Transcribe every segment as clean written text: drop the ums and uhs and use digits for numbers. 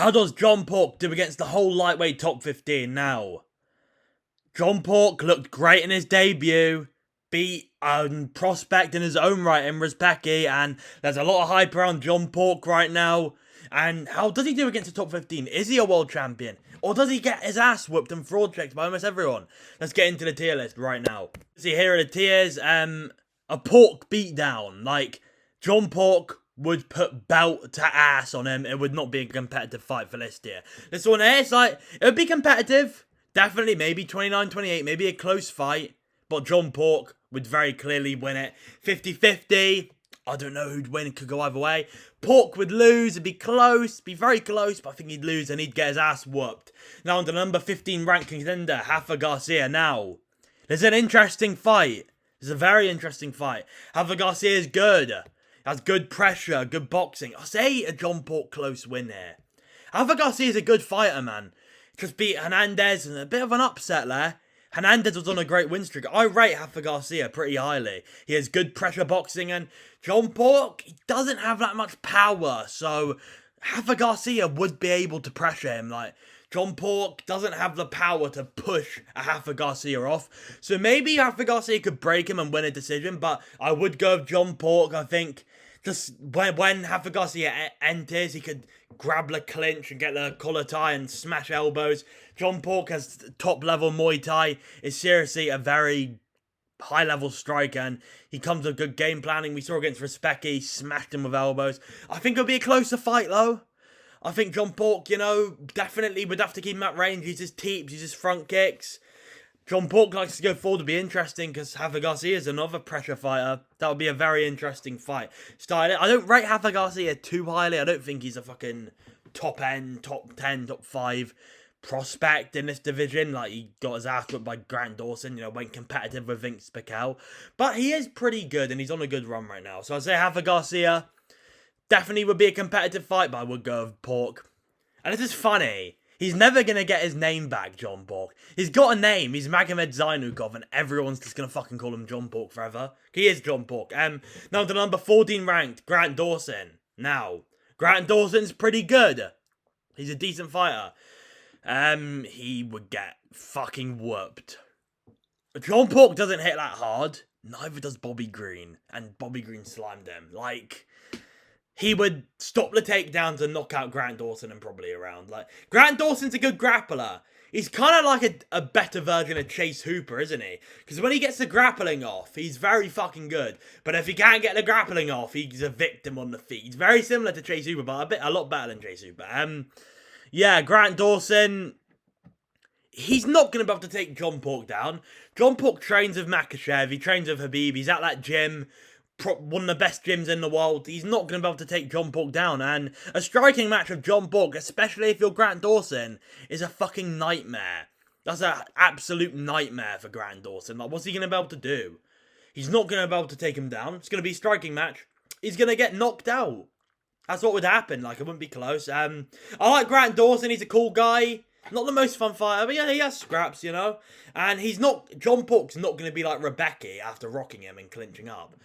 How does John Pork do against the whole lightweight top 15 now? John Pork looked great in his debut, beat a prospect in his own right in Rizpeki, and there's a lot of hype around John Pork right now. And how does he do against the top 15? Is he a world champion? Or does he get his ass whooped and fraud checked by almost everyone? Let's get into the tier list right now. See, here are the tiers. A Pork beatdown. Like, John Pork would put belt to ass on him. It would not be a competitive fight for this tier. This one here, it's like, it would be competitive. Definitely, maybe 29-28, maybe a close fight. But John Pork would very clearly win it. 50-50. I don't know who'd win. It could go either way. Pork would lose. It'd be close. Be very close. But I think he'd lose and he'd get his ass whooped. Now on the number 15 ranked contender, Rafa Garcia. Now, there's an interesting fight. It's a very interesting fight. Rafa Garcia is good. Has good pressure, good boxing. I'll say a John Pork close win here. Rafa Garcia is a good fighter, man. Just beat Hernandez and a bit of an upset there. Hernandez was on a great win streak. I rate Rafa Garcia pretty highly. He has good pressure boxing, and John Pork, he doesn't have that much power, so Rafa Garcia would be able to pressure him. Like, John Pork doesn't have the power to push a Rafa Garcia off, so maybe Rafa Garcia could break him and win a decision, but I would go with John Pork. I think just when Rafa Garcia enters, he could grab the clinch and get the collar tie and smash elbows. John Pork has top level Muay Thai, is seriously a very high level striker, and he comes with good game planning. We saw against Rizpeki, he smashed him with elbows. I think it'll be a closer fight though. I think John Pork, definitely would have to keep him at range. Use his teeps, use his front kicks. John Pork likes to go forward to be interesting because Rafa Garcia is another pressure fighter. That would be a very interesting fight. I don't rate Rafa Garcia too highly. I don't think he's a fucking top end, top 10, top 5 prospect in this division. Like, he got his ass whipped by Grant Dawson, went competitive with Vince Pichel. But he is pretty good and he's on a good run right now. So I'd say Rafa Garcia definitely would be a competitive fight, but I would go with Pork. And this is funny. He's never going to get his name back, John Pork. He's got a name. He's Magomed Zainukov, and everyone's just going to fucking call him John Pork forever. He is John Pork. Now to number 14 ranked, Grant Dawson. Now, Grant Dawson's pretty good. He's a decent fighter. He would get fucking whooped. John Pork doesn't hit that hard. Neither does Bobby Green. And Bobby Green slimed him. Like, he would stop the takedowns and knock out Grant Dawson and probably around. Like, Grant Dawson's a good grappler. He's kind of like a better version of Chase Hooper, isn't he? Because when he gets the grappling off, he's very fucking good. But if he can't get the grappling off, he's a victim on the feet. He's very similar to Chase Hooper, but a lot better than Chase Hooper. Yeah, Grant Dawson, he's not going to be able to take John Pork down. John Pork trains with Makhachev. He trains with Khabib. He's at that gym. One of the best gyms in the world. He's not going to be able to take John Pork down. And a striking match with John Pork, especially if you're Grant Dawson, is a fucking nightmare. That's an absolute nightmare for Grant Dawson. Like, what's he going to be able to do? He's not going to be able to take him down. It's going to be a striking match. He's going to get knocked out. That's what would happen. Like, it wouldn't be close. I like Grant Dawson. He's a cool guy. Not the most fun fighter, but yeah, he has scraps, And John Pork's not going to be like Rebecca after rocking him and clinching up.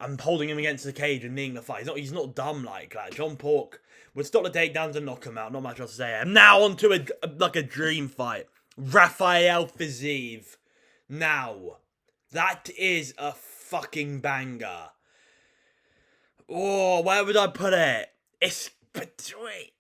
I'm holding him against the cage and kneeing the fight. He's not dumb like that. John Pork would stop the takedowns and knock him out. Not much else to say. And now on to a dream fight. Rafael Fiziev. Now, that is a fucking banger. Oh, where would I put it? It's between...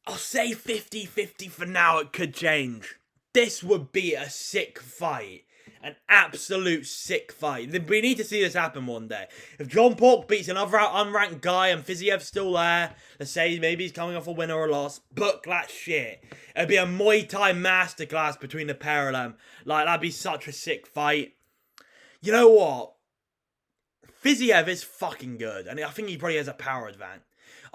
I'll say 50-50 for now. It could change. This would be a sick fight. An absolute sick fight. We need to see this happen one day. If John Pork beats another unranked guy and Fiziev's still there, let's say maybe he's coming off a win or a loss, book that shit. It'd be a Muay Thai masterclass between the pair of them. Like, that'd be such a sick fight. You know what? Fiziev is fucking good, and I think he probably has a power advantage.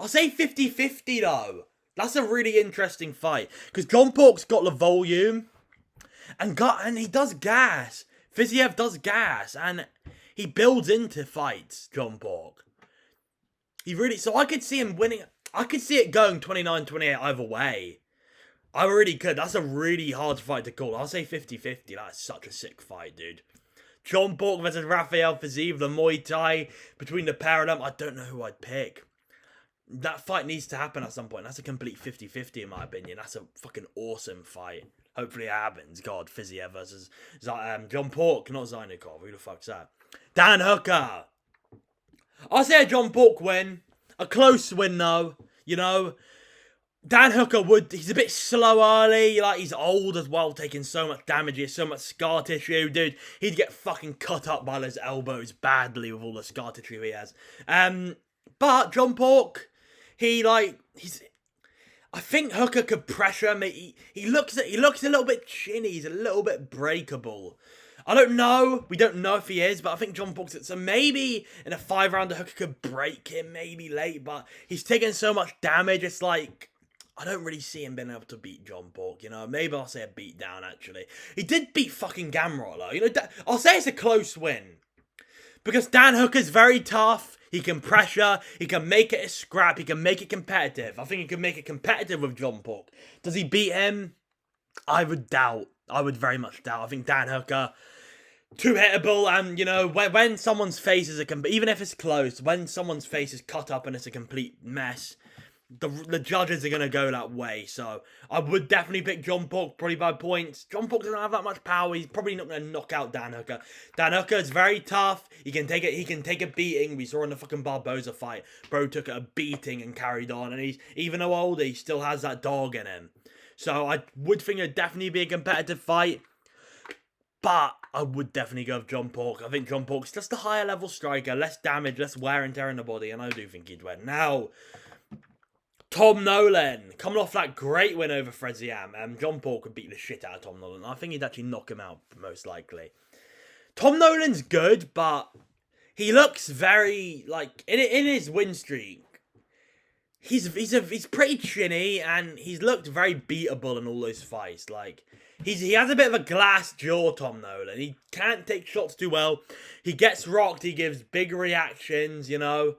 I'll say 50-50 though. That's a really interesting fight. Because John Pork's got the volume. And he does gas. Fiziev does gas. And he builds into fights, John Pork. So I could see him winning. I could see it going 29-28 either way. I really could. That's a really hard fight to call. I'll say 50-50. That's such a sick fight, dude. John Pork versus Rafael Fiziev, the Muay Thai between the pair of them. I don't know who I'd pick. that fight needs to happen at some point. That's a complete 50-50 in my opinion. That's a fucking awesome fight. Hopefully it happens. God, Fiziev versus John Pork, not Zainikov. Who the fuck's that? Dan Hooker. I'll say a John Pork win. A close win though. You know, Dan Hooker he's a bit slow early, like he's old as well, taking so much damage, he has so much scar tissue, dude. He'd get fucking cut up by his elbows badly with all the scar tissue he has. But John Pork, I think Hooker could pressure him. He looks a little bit chinny, he's a little bit breakable. I don't know. We don't know if he is, but I think John Pork's it. So maybe in a 5-rounder, Hooker could break him, maybe late, but he's taking so much damage, it's like, I don't really see him being able to beat John Pork, you know. Maybe I'll say a beat down, actually. He did beat fucking Gamrot, though. You know, I'll say it's a close win. Because Dan Hooker's very tough. He can pressure. He can make it a scrap. He can make it competitive. I think he can make it competitive with John Pork. Does he beat him? I would doubt. I would very much doubt. I think Dan Hooker, too hittable, and, you know, when someone's face is even if it's close, when someone's face is cut up and it's a complete mess, the judges are going to go that way, so I would definitely pick John Pork, probably by points. John Pork doesn't have that much power. He's probably not going to knock out Dan Hooker. Dan Hooker is very tough. He can take a beating. We saw in the fucking Barboza fight, bro took a beating and carried on, and he's, even though older, he still has that dog in him. So I would think it'd definitely be a competitive fight, but I would definitely go with John Pork. I think John Pork's just a higher level striker, less damage, less wear and tear in the body, and I do think he'd win. Now, Tom Nolan, coming off that great win over Freziam, John Pork could beat the shit out of Tom Nolan. I think he'd actually knock him out, most likely. Tom Nolan's good, but he looks very, like, in his win streak, he's pretty chinny, and he's looked very beatable in all those fights. Like, he has a bit of a glass jaw, Tom Nolan. He can't take shots too well. He gets rocked, he gives big reactions, you know.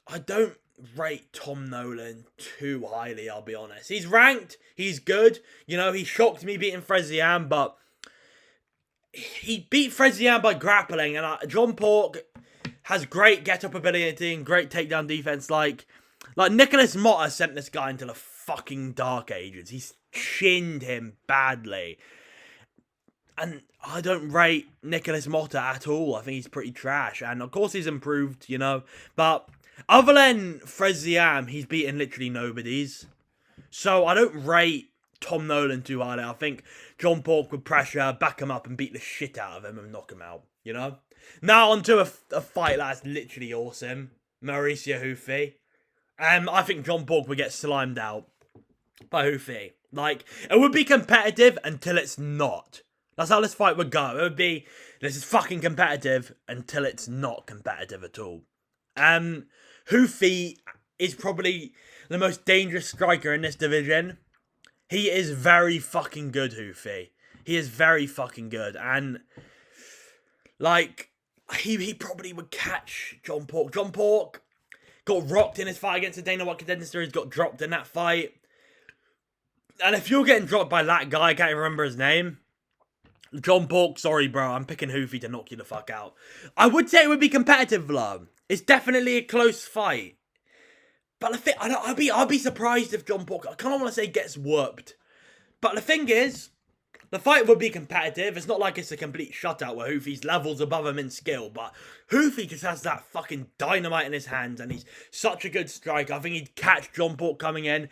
I don't rate Tom Nolan too highly, I'll be honest. He's ranked, he's good. You know, he shocked me beating Freziam, but he beat Freziam by grappling, and John Pork has great get-up ability and great takedown defense. Like Nicholas Motta sent this guy into the fucking dark ages. He's chinned him badly. And I don't rate Nicholas Motta at all. I think he's pretty trash. And of course he's improved, you know. But other than Freziam, he's beaten literally nobodies. So I don't rate Tom Nolan too highly. I think John Pork would pressure, back him up and beat the shit out of him and knock him out, you know. Now onto a fight that's literally awesome. Mauricio Hufi. I think John Pork would get slimed out by Hufi. Like, it would be competitive until it's not. That's how this fight would go. It would be, this is fucking competitive until it's not competitive at all. Hufi is probably the most dangerous striker in this division. He is very fucking good, Hufi. He is very fucking good. And, like, he probably would catch John Pork. John Pork got rocked in his fight against the Dana White Contender Series, got dropped in that fight. And if you're getting dropped by that guy, I can't even remember his name. John Pork, sorry bro, I'm picking Hufi to knock you the fuck out. I would say it would be competitive, though. It's definitely a close fight. But I think, I'd be surprised if John Pork, I kind of want to say gets whooped. But the thing is, the fight would be competitive. It's not like it's a complete shutout where Hufi's levels above him in skill. But Hufi just has that fucking dynamite in his hands. And he's such a good striker. I think he'd catch John Pork coming in.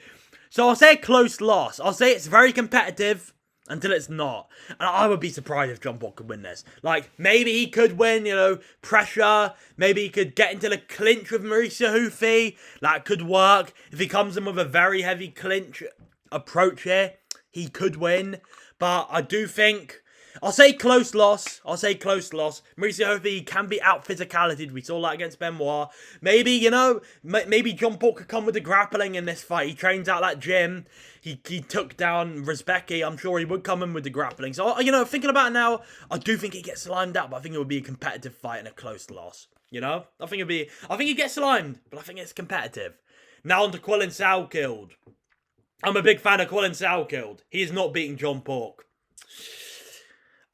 So I'll say a close loss. I'll say it's very competitive until it's not. And I would be surprised if John Pork could win this. Like, maybe he could win, you know, pressure. Maybe he could get into the clinch with Mauricio Hufi. That could work. If he comes in with a very heavy clinch approach here, he could win. But I do think, I'll say close loss. Mauricio Hufi can be out physicality. We saw that against Benoit. Maybe, you know, maybe John Pork could come with the grappling in this fight. He trains out that gym. He took down Rizbeki. I'm sure he would come in with the grappling. So, you know, thinking about it now, I do think he gets slimed out. But I think it would be a competitive fight and a close loss. You know? I think he'd get slimed. But I think it's competitive. Now on to Quillan Salkeld. I'm a big fan of Quillan Salkeld. He is not beating John Pork.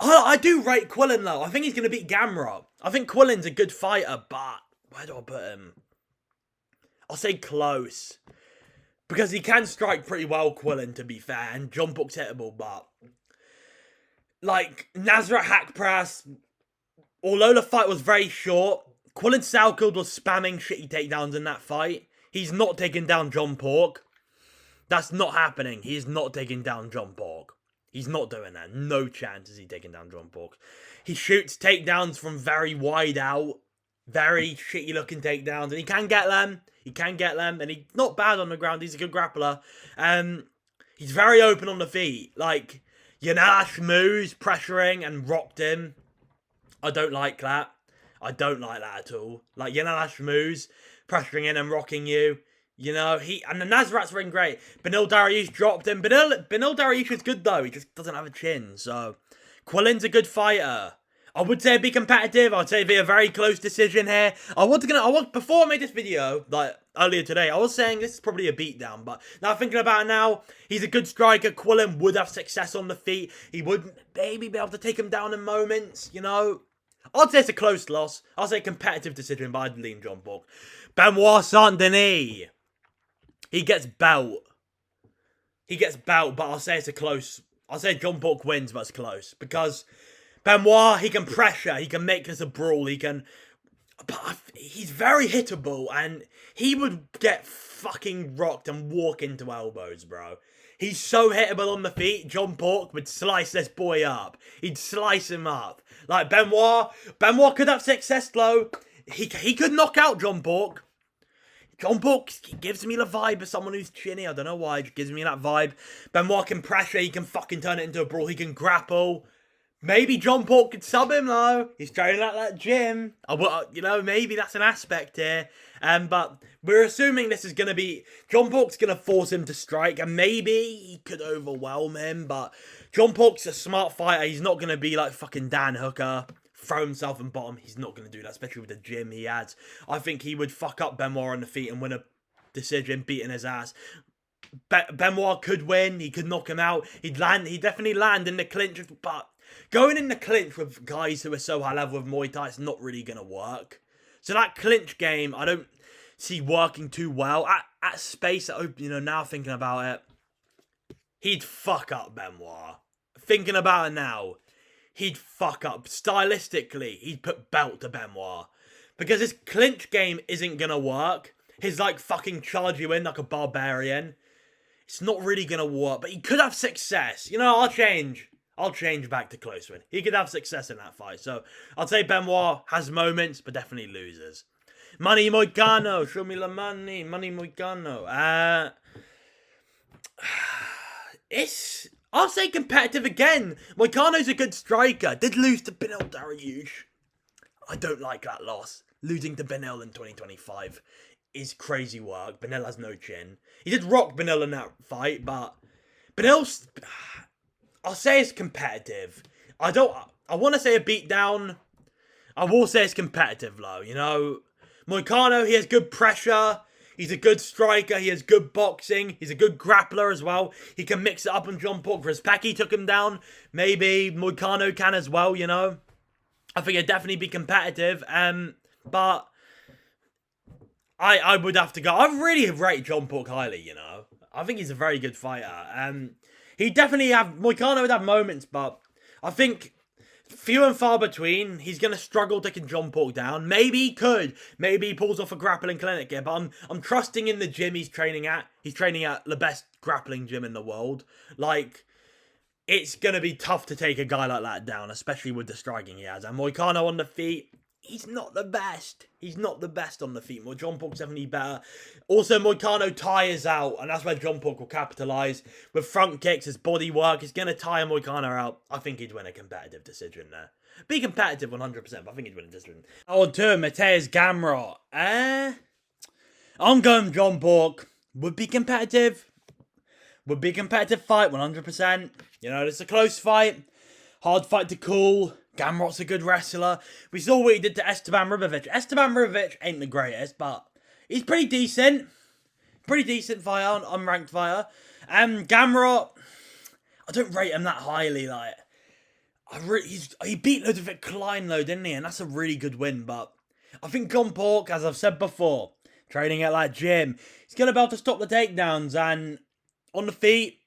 I do rate Quillan, though. I think he's going to beat Gamrot. I think Quillan's a good fighter, but where do I put him? I'll say close. Because he can strike pretty well, Quillen, to be fair, and John Book's hittable, but like, Nasrat hack press, although the fight was very short, Quillen Salkeld was spamming shitty takedowns in that fight. He's not taking down John Pork. That's not happening. He is not taking down John Pork. He's not doing that. No chance is he taking down John Pork. He shoots takedowns from very wide out. Very shitty looking takedowns. And he can get them. He can get them. And he's not bad on the ground. He's a good grappler. He's very open on the feet. Like, Yanala moves, pressuring and rocked him. I don't like that. I don't like that at all. Like, Yanala moves, pressuring in and rocking you. You know, and the Nasrat's ring great. Beneil Dariush dropped him. Beneil Dariush is good though. He just doesn't have a chin. So, Quillen's a good fighter. I would say it'd be competitive. I'd say it'd be a very close decision here. Before I made this video, like earlier today, I was saying this is probably a beatdown. But now thinking about it now, he's a good striker. Quillen would have success on the feet. He would maybe be able to take him down in moments, you know. I'd say it's a close loss. I'll say competitive decision, but I'd lean John Pork. Benoit Saint-Denis. He gets belt. But I'll say it's a close. I'll say John Pork wins, but it's close. Because Benoit, he can pressure. He can make this a brawl. But he's very hittable. And he would get fucking rocked and walk into elbows, bro. He's so hittable on the feet. John Pork would slice this boy up. He'd slice him up. Like Benoit could have success, though. He could knock out John Pork. John Pork gives me the vibe of someone who's chinny. I don't know why. It just gives me that vibe. Benoit can pressure. He can fucking turn it into a brawl. He can grapple. Maybe John Pork could sub him, though. He's training at that gym. You know, maybe that's an aspect here. But we're assuming this is going to be... John Pork's going to force him to strike. And maybe he could overwhelm him. But John Pork's a smart fighter. He's not going to be like fucking Dan Hooker. Throw himself and bottom. He's not going to do that, especially with the gym he has. I think he would fuck up Benoit on the feet and win a decision, beating his ass. Benoit could win. He could knock him out. He'd definitely land in the clinch. But going in the clinch with guys who are so high level with Muay Thai, it's not really going to work. So that clinch game, I don't see working too well. At space, you know, now thinking about it, he'd fuck up Benoit. Thinking about it now, he'd fuck up. Stylistically, he'd put belt to Benoit. Because his clinch game isn't going to work. His, like, fucking charge you in like a barbarian. It's not really going to work. But he could have success. You know, I'll change back to close win. He could have success in that fight. So, I'd say Benoit has moments, but definitely loses. Money Moicano. Show me the money. Money Moicano. I'll say competitive again. Moicano's a good striker. Did lose to Beneil Dariush. I don't like that loss. Losing to Beneil in 2025 is crazy work. Beneil has no chin. He did rock Beneil in that fight, but Beneil's... I'll say it's competitive. I want to say a beatdown. I will say it's competitive, though. You know, Moicano, he has good pressure. He's a good striker. He has good boxing. He's a good grappler as well. He can mix it up on John Pork. Rizpeki took him down. Maybe Moicano can as well, you know. I think it'd definitely be competitive. But I would have to go. I really rate John Pork highly, you know. I think he's a very good fighter. Moicano would have moments, but I think few and far between. He's going to struggle taking John Pork down. Maybe he could. Maybe he pulls off a grappling clinic here. But I'm trusting in the gym he's training at. He's training at the best grappling gym in the world. Like, it's going to be tough to take a guy like that down, especially with the striking he has. And Moicano on the feet, he's not the best. He's not the best on the feet. John Pork's definitely better. Also, Moicano tires out, and that's where John Pork will capitalise. With front kicks, his body work, he's going to tire Moicano out. I think he'd win a competitive decision there. Be competitive 100%, but I think he'd win a decision. On to Mateusz Gamrot. I'm going John Pork. Would be competitive. Would be a competitive fight, 100%. You know, it's a close fight. Hard fight to call. Gamrot's a good wrestler. We saw what he did to Esteban Ribovic. Esteban Ribovic ain't the greatest, but he's pretty decent. Pretty decent fighter, unranked fighter. Gamrot, I don't rate him that highly. Like, he beat Ludwig Klein though, didn't he? And that's a really good win. But I think John Pork, as I've said before, training at that gym. He's going to be able to stop the takedowns, and on the feet,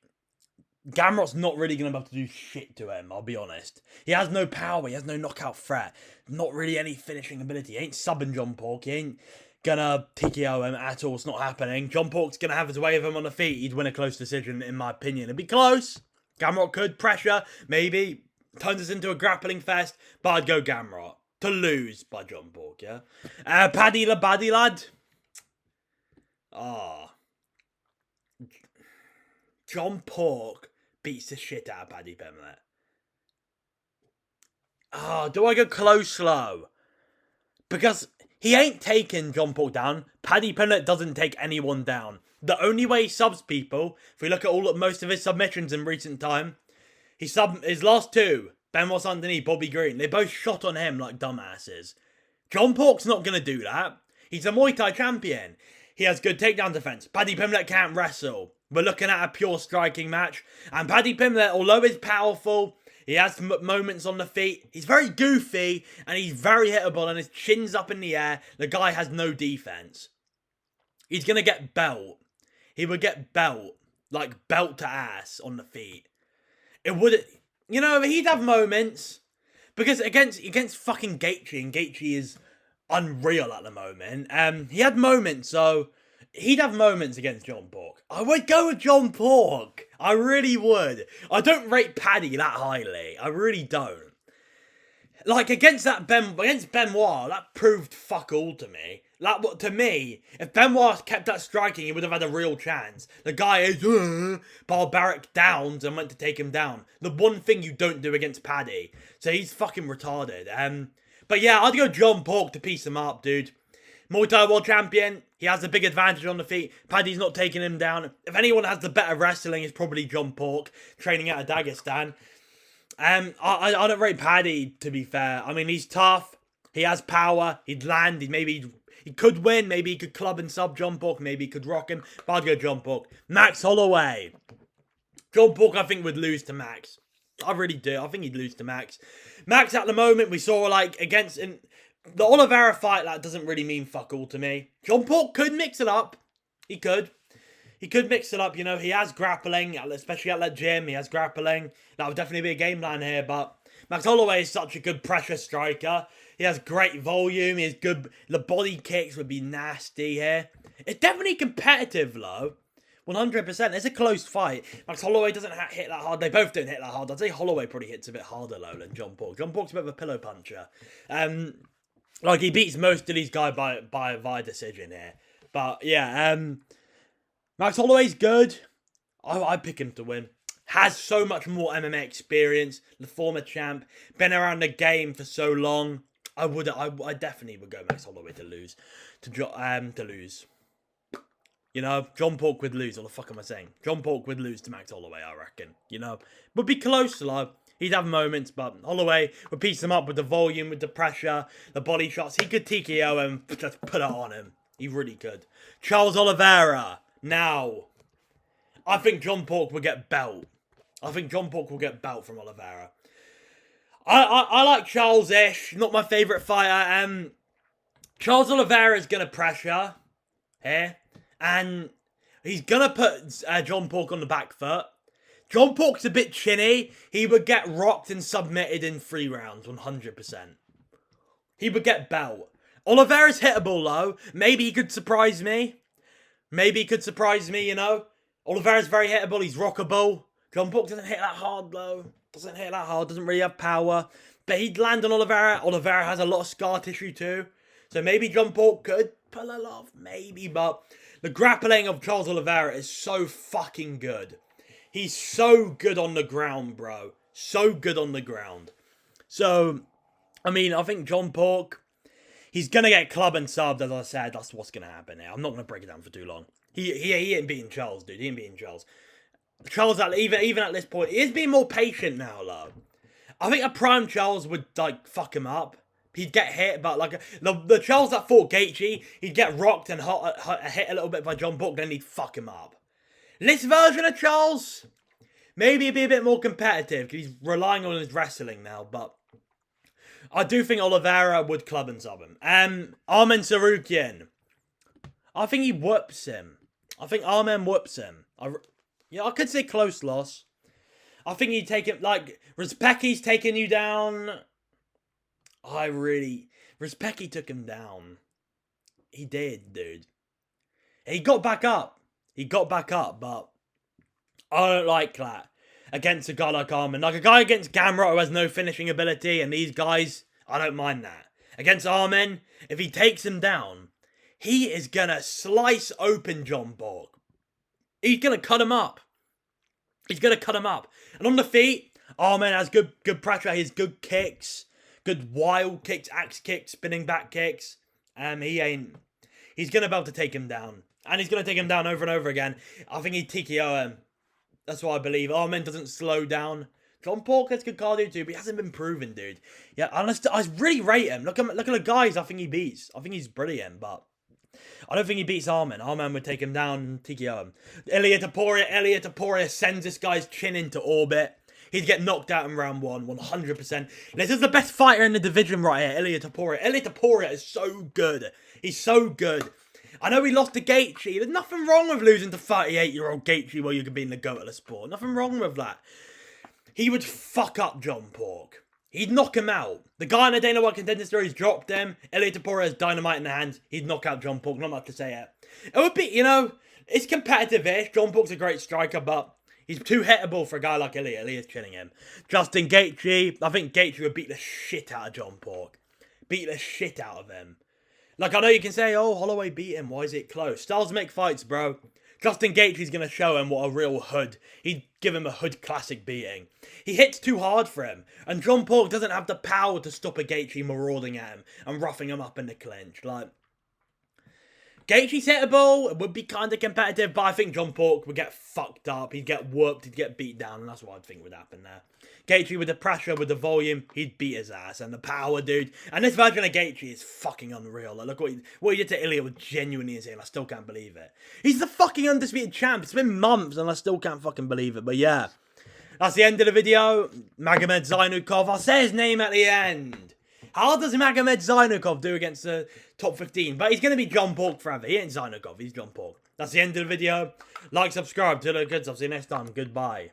Gamrot's not really going to be able to do shit to him, I'll be honest. He has no power, he has no knockout threat, not really any finishing ability. He ain't subbing John Pork, he ain't gonna TKO him at all, it's not happening. John Pork's gonna have his way of him on the feet, he'd win a close decision in my opinion. It'd be close, Gamrot could pressure, maybe, turns this into a grappling fest, but I'd go Gamrot. To lose by John Pork, yeah? Paddy the Baddy lad. John Pork beats the shit out of Paddy Pimblett. Do I go close slow? Because he ain't taking John Pork down. Paddy Pimblett doesn't take anyone down. The only way he subs people, if we look at most of his submissions in recent time, his last two, Benoit Saint Denis, Bobby Green, they both shot on him like dumbasses. John Pork's not going to do that. He's a Muay Thai champion. He has good takedown defense. Paddy Pimblett can't wrestle. We're looking at a pure striking match. And Paddy Pimblett, although he's powerful, he has moments on the feet. He's very goofy and he's very hittable and his chin's up in the air. The guy has no defense. He's going to get belt. He would get belt. Like belt to ass on the feet. It would... You know, he'd have moments. Because against fucking Gaethje, and Gaethje is unreal at the moment. He had moments, so he'd have moments against John Pork. I would go with John Pork. I really would. I don't rate Paddy that highly. I really don't. Like, against Benoit, that proved fuck all to me. Like, to me, if Benoit kept that striking, he would have had a real chance. The guy is barbaric downs and went to take him down. The one thing you don't do against Paddy. So he's fucking retarded. But yeah, I'd go John Pork to piece him up, dude. Muay Thai World Champion, he has a big advantage on the feet. Paddy's not taking him down. If anyone has the better wrestling, it's probably John Pork, training out of Dagestan. I don't rate Paddy, to be fair. I mean, he's tough. He has power. He'd land. He could win. Maybe he could club and sub John Pork. Maybe he could rock him. But I'd go John Pork. Max Holloway. John Pork, I think, would lose to Max. I really do. I think he'd lose to Max. Max, at the moment, we saw, like, against... the Oliveira fight, that doesn't really mean fuck all to me. John Pork could mix it up. He could. He could mix it up, you know. He has grappling, especially at that gym. He has grappling. That would definitely be a game plan here, but Max Holloway is such a good pressure striker. He has great volume. He has good... The body kicks would be nasty here. It's definitely competitive, though. 100%. It's a close fight. Max Holloway doesn't hit that hard. They both don't hit that hard. I'd say Holloway probably hits a bit harder, though, than John Pork. John Pork's a bit of a pillow puncher. Like, he beats most of these guys by decision here. But, yeah, Max Holloway's good. I'd pick him to win. Has so much more MMA experience. The former champ. Been around the game for so long. I definitely would go Max Holloway to lose. To lose. You know, John Pork would lose. What the fuck am I saying? John Pork would lose to Max Holloway, I reckon. You know, would be close, though. He'd have moments, but Holloway would piece him up with the volume, with the pressure, the body shots. He could TKO him, just put it on him. He really could. Charles Oliveira. Now, I think John Pork will get belt. I think John Pork will get belt from Oliveira. I like Charles-ish. Not my favourite fighter. Charles Oliveira is going to pressure here. And he's going to put John Pork on the back foot. John Pork's a bit chinny. He would get rocked and submitted in 3 rounds, 100%. He would get belt. Oliveira's hittable, though. Maybe he could surprise me. You know. Oliveira's very hittable. He's rockable. John Pork doesn't hit that hard, though. Doesn't really have power. But he'd land on Oliveira. Oliveira has a lot of scar tissue, too. So maybe John Pork could pull it off. Maybe, but... The grappling of Charles Oliveira is so fucking good. He's so good on the ground, bro. So good on the ground. So, I mean, I think John Pork, he's going to get club and subbed, as I said. That's what's going to happen now. I'm not going to break it down for too long. He ain't beating Charles, dude. He ain't beating Charles. Charles, even at this point, he is being more patient now, though. I think a prime Charles would, like, fuck him up. He'd get hit, but like the Charles that fought Gaethje, he'd get rocked and hit a little bit by John Pork, then he'd fuck him up. This version of Charles, maybe he'd be a bit more competitive, because he's relying on his wrestling now, but I do think Oliveira would club and sub him. Arman Tsarukyan. I think he whoops him. I think Arman whoops him. I could say close loss. I think he'd take it, like, Rizpeki's taking you down. Rizpeki took him down. He did, dude. He got back up. But I don't like that against a guy like Arman. Like, a guy against Gamrot who has no finishing ability, and these guys, I don't mind that. Against Arman, if he takes him down, he is gonna slice open John Borg. He's gonna cut him up. And on the feet, Arman has good pressure. He has good kicks. Good wild kicks, axe kicks, spinning back kicks. He's gonna be able to take him down. And he's gonna take him down over and over again. I think he'd TKO him. That's what I believe. Arman doesn't slow down. John Borg has good cardio too, but he hasn't been proven, dude. Yeah, I really rate him. Look at the guys I think he beats. I think he's brilliant, but I don't think he beats Arman. Arman would take him down and TKO him. Ilia Topuria sends this guy's chin into orbit. He'd get knocked out in round 1, 100%. This is the best fighter in the division right here, Ilia Topuria. Ilia Topuria is so good. He's so good. I know he lost to Gaethje. There's nothing wrong with losing to 38-year-old Gaethje while you could be in the GOAT of the sport. Nothing wrong with that. He would fuck up John Borg. He'd knock him out. The guy in the Dana White Contender Series dropped him. Ilia Topuria has dynamite in the hands. He'd knock out John Borg. Not much to say yet. It would be, it's competitive-ish. John Borg's a great striker, but he's too hittable for a guy like Ilia. Ilia's chilling him. Justin Gaethje. I think Gaethje would beat the shit out of John Borg. Beat the shit out of him. Like, I know you can say, oh, Holloway beat him. Why is it close? Styles make fights, bro. Justin Gaethje's going to show him what a real hood. He'd give him a hood classic beating. He hits too hard for him. And John Borg doesn't have the power to stop a Gaethje marauding at him and roughing him up in the clinch. Like, Gaethje's hittable. It would be kind of competitive, but I think John Borg would get fucked up. He'd get whooped. He'd get beat down, and that's what I think would happen there. Gaethje with the pressure, with the volume, he'd beat his ass. And the power, dude. And this version of Gaethje is fucking unreal. Like, look what he did to Ilia was genuinely insane. I still can't believe it. He's the fucking undisputed champ. It's been months, and I still can't fucking believe it. But yeah, that's the end of the video. Magomed Zainukov. I'll say his name at the end. How does Magomed Zainukov do against the top 15? But he's going to be John Borg forever. He ain't Zainukov. He's John Borg. That's the end of the video. Like, subscribe. Till the goods. I'll see you next time. Goodbye.